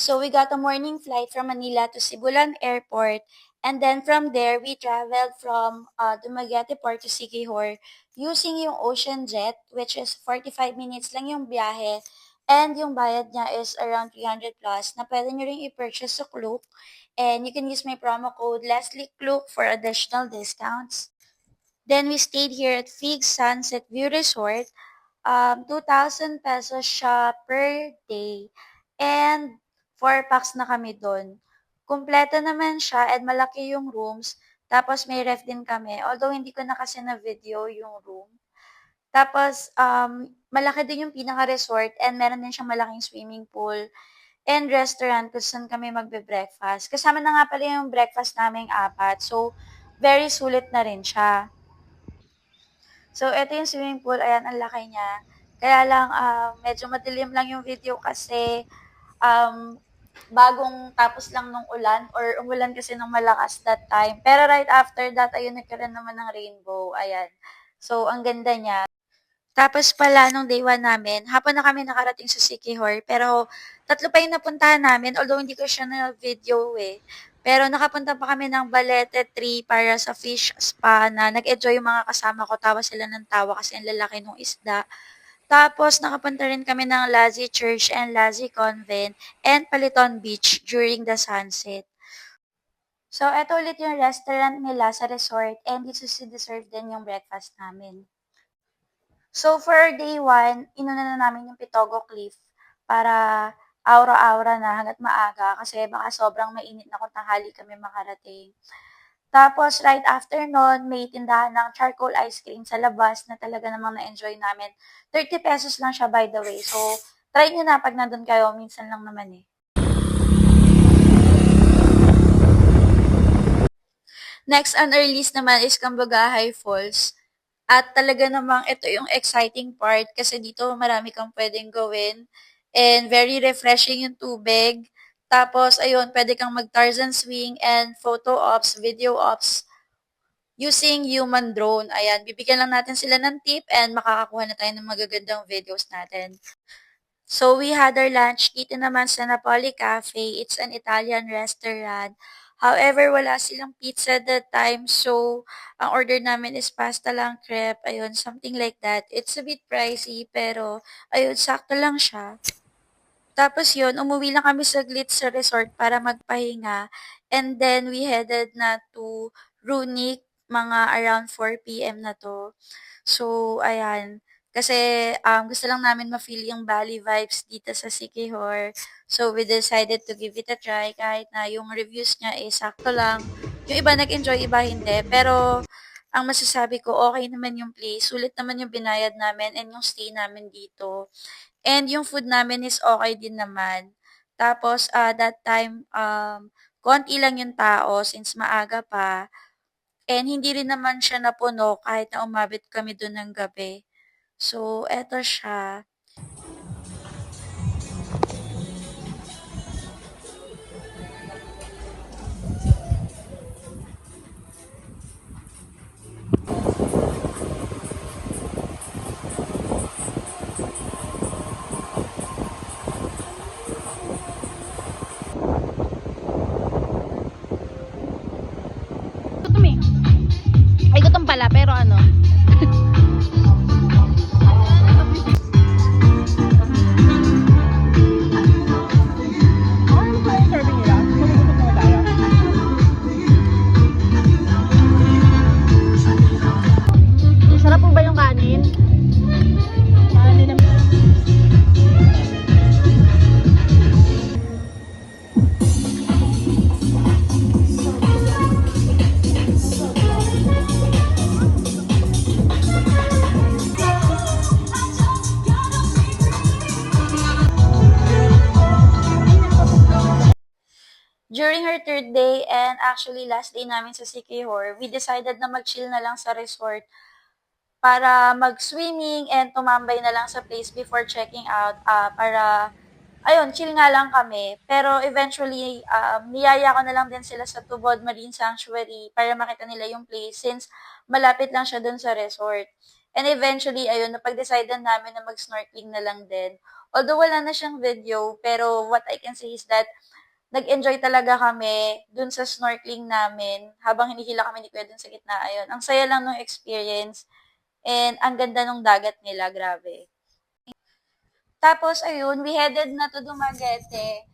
So we got a morning flight from Manila to Sibulan Airport. And then from there, we traveled from Dumaguete Port to Siquijor using yung Ocean Jet, which is 45 minutes lang yung biyahe. And yung bayad niya is around 300 plus na pwede nyo rin i-purchase sa Klook. And you can use my promo code Leslie Klook for additional discounts. Then we stayed here at Fig Sunset View Resort. 2,000 pesos siya per day. And 4 packs na kami doon. Kumpleto naman siya and malaki yung rooms. Tapos may ref din kami. Although hindi ko na kasi na video yung room. Tapos malaki din yung pinaka-resort and meron din siyang malaking swimming pool and restaurant kung saan kami magbe-breakfast. Kasama na nga pala yung breakfast naming apat. So, very sulit na rin siya. So, eto yung swimming pool. Ayan, ang laki niya. Kaya lang, medyo madilim lang yung video kasi bagong tapos lang nung ulan or umulan kasi ng malakas that time. Pero right after that, ayun, nagkaroon naman ng rainbow. Ayan. So, ang ganda niya. Tapos pala nung day 1 namin, hapon na kami nakarating sa Siquijor, pero tatlo pa yung napuntahan namin, although hindi ko siya na-video eh. Pero nakapunta pa kami ng Balete Tree para sa fish spa na nag-enjoy yung mga kasama ko, tawa sila ng tawa kasi ang lalaki ng isda. Tapos nakapunta rin kami ng Lazi Church and Lazi Convent and Paliton Beach during the sunset. So, eto ulit yung restaurant nila sa resort and dito si-deserve din yung breakfast namin. So, for day 1, inuna na namin yung Pitogo Cliff para aura-aura na hangga't maaga kasi baka sobrang mainit na kung tanghali kami makarating. Tapos, right after nun, may tindahan ng charcoal ice cream sa labas na talaga namang na-enjoy namin. 30 pesos lang siya by the way. So, try nyo na pag nandun kayo. Minsan lang naman eh. Next on our list naman is Cambagahay Falls. At talaga namang ito yung exciting part kasi dito marami kang pwedeng gawin and very refreshing yung tubig. Tapos, ayun, pwede kang mag-Tarzan swing and photo ops, video ops using human drone. Ayan, bibigyan lang natin sila ng tip and makakakuha na tayo ng magagandang videos natin. So, we had our lunch dito naman sa Napoli Cafe. It's an Italian restaurant. However, wala silang pizza that time. So, ang order namin is pasta lang, crepe, ayun, something like that. It's a bit pricey, pero ayun, sakto lang siya. Tapos yun, umuwi lang kami saglit sa resort para magpahinga. And then, we headed na to Runic, mga around 4 p.m. na to. So, ayan. Kasi gusto lang namin ma-feel yung Bali vibes dito sa Siquijor. So, we decided to give it a try kahit na yung reviews niya eh sakto lang. Yung iba nag-enjoy, iba hindi. Pero, ang masasabi ko, okay naman yung place. Sulit naman yung binayad namin and yung stay namin dito. And yung food namin is okay din naman. Tapos, that time, konti lang yung tao since maaga pa. And hindi rin naman siya napuno kahit na umabot kami dun ng gabi. So, eto siya. Gutom eh. Ay, gutom pala, pero ano? Sarap po ba yung kanin? Kanin na. During her third day and actually last day namin sa Siquijor, we decided na mag-chill na lang sa resort para mag-swimming and tumambay na lang sa place before checking out para ayun, chill nga lang kami. Pero eventually, niyaya ko na lang din sila sa Tubod Marine Sanctuary para makita nila yung place since malapit lang siya dun sa resort. And eventually, ayun, napag-decidean namin na mag-snorkeling na lang din. Although wala na siyang video, pero what I can say is that nag-enjoy talaga kami dun sa snorkeling namin habang hinihila kami ni Kuya dun sa gitna, ayun. Ang saya lang nung experience and ang ganda nung dagat nila, grabe. Tapos ayun, we headed na to Dumaguete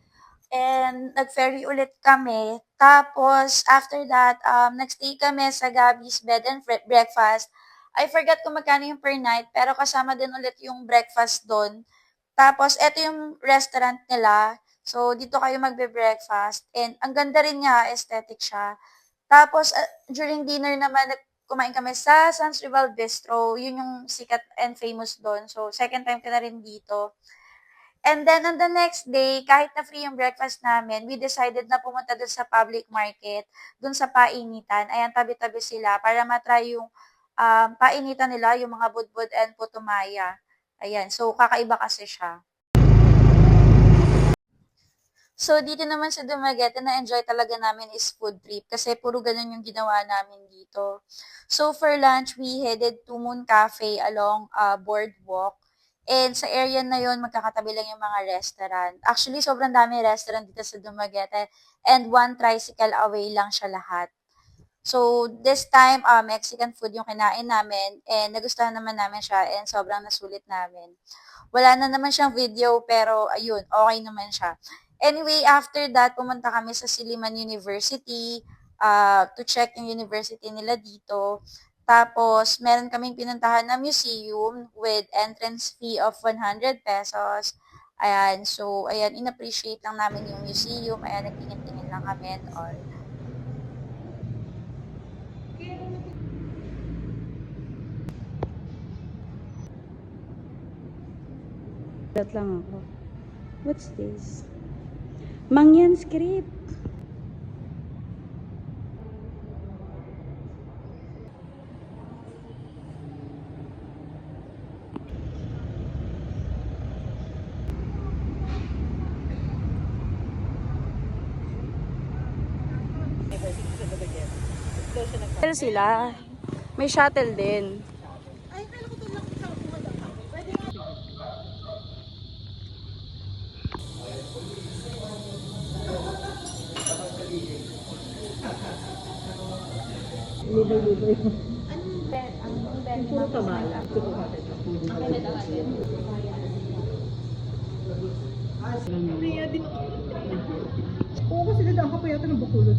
and nag-ferry ulit kami. Tapos after that, nag-stay kami sa Gabby's Bed and Breakfast. I forgot kung magkano yung per night, pero kasama din ulit yung breakfast doon. Tapos eto yung restaurant nila. So dito kayo magbe-breakfast and ang ganda rin niya, aesthetic siya. Tapos during dinner naman kumain kami sa Sans Rival Bistro. Yun yung sikat and famous doon. So second time ko na rin dito. And then on the next day, kahit na free yung breakfast namin, we decided na pumunta dun sa public market, dun sa painitan. Ayan, tabi-tabi sila para matry yung painitan nila, yung mga budbud and putumaya. Ayan, so kakaiba kasi siya. So, dito naman sa Dumaguete, na-enjoy talaga namin is food trip kasi puro ganun yung ginawa namin dito. So, for lunch, we headed to Moon Cafe along Boardwalk. And sa area na yon magkakatabi lang yung mga restaurant. Actually, sobrang dami restaurant dito sa Dumaguete and one tricycle away lang siya lahat. So, this time, Mexican food yung kinain namin and nagustuhan naman namin siya and sobrang nasulit namin. Wala na naman siyang video pero ayun, okay naman siya. Anyway, after that, pumunta kami sa Silliman University to check yung university nila dito. Tapos, meron kaming pinuntahan na museum with entrance fee of 100 pesos. Ayan, so, ayan, in-appreciate lang namin yung museum. Ayan, nagtingin-tingin lang kami and all. Dat lang ako. What's this? Mangyan script. Sila. May shuttle din. Puro kabala. Oo, kasi dadaan ka pa yata ng Bacolod.